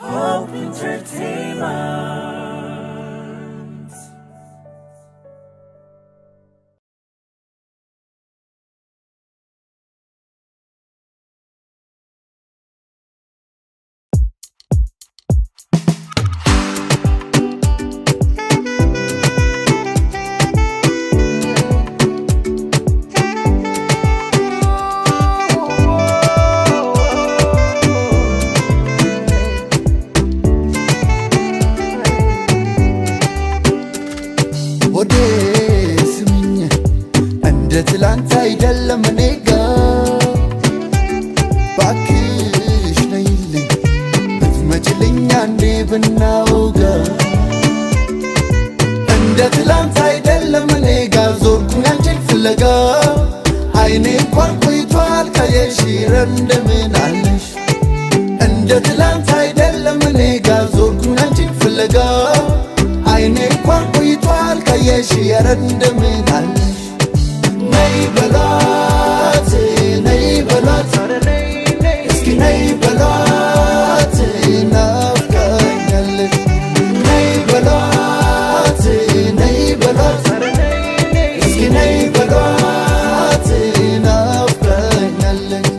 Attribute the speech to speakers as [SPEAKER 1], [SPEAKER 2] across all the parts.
[SPEAKER 1] Hope Entertainment.
[SPEAKER 2] ትላንት አይደለም እኔጋ ባክሽ ነይልኝ ብትመጪልኝ አንዴ ብናወጋ እንደ ትላንት አይደለም እኔጋ ዞርኩኝ አንቺን ፍለጋ አይኔ እንኳን ቆይቷል ካየሽ እንደምን አለሽ እንደ ትላንት አይደለም እኔጋ ዞርኩኝ አንቺን ፍለጋ አይኔ እንኳን ቆይቷል ካየሽ እንደምን አለሽ ነይ በሏት ነይ በሏት እስኪ ነይ በሏት ናፍቃኛለች ነይ በሏት ነይ በሏት እስኪ ነይ በሏት ናፍቃኛለች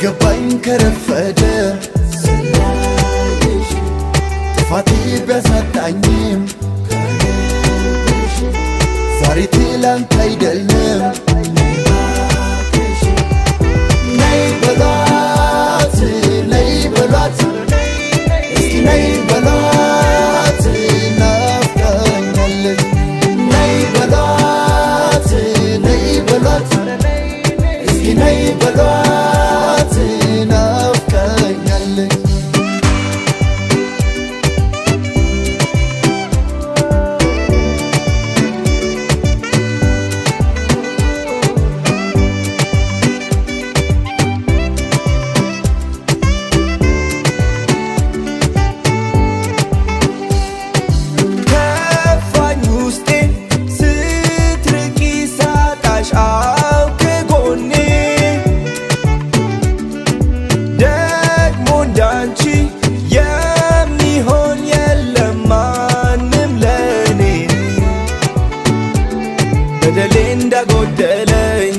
[SPEAKER 2] ገባኝ ከረፈደ ጥፋቴ ቢያሳጣኝም ዛሬ ትላንት አይደለም ነይ በሏት ነይ በሏት እስኪ ነይ በሏት ናፍቃኛለች ነይ በሏት ነይ በሏት እስኪ ነይ በሏት በደሌ እንዳጎደለኝ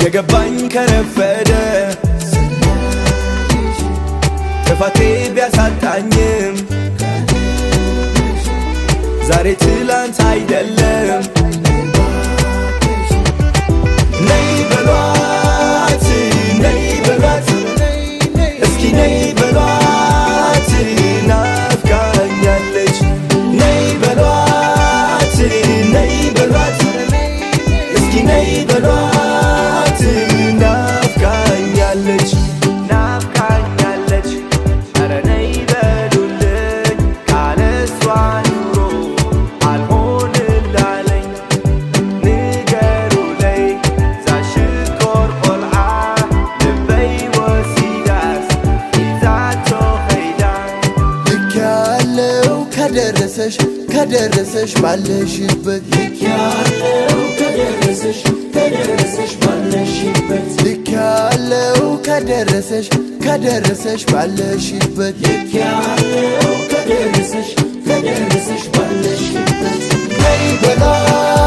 [SPEAKER 2] የገባኝ ከረፈደ ጥፋቴ ቢያሳጣኝም ዛሬ ትላንት አይደለም ነይ በሏት ነይ በሏት እስኪ ነይ በሏት ናፍቃኛለች ነይ በሏት ነይ በሏት እስኪ ነይ በሏት ናፍቃኛለች ናፍቃኛለች ኧረ ነይ በሉልኝ ካለሷ ኑሮ አልሆንላለኝ ንገሩለይ ዛሽኮር ቆልዓ ልበይ ወሲዳስ ይዛቶ ኸይዳ ልክ ያለው ከደረሰሽ ባለሽበት ልክ ያለው ከደረሰሽ ባለሽበት ልክ ያለው ከደረሰሽ ባለሽበት ልክ ያለው ከደረሰሽ ባለሽበት ነይ በሏት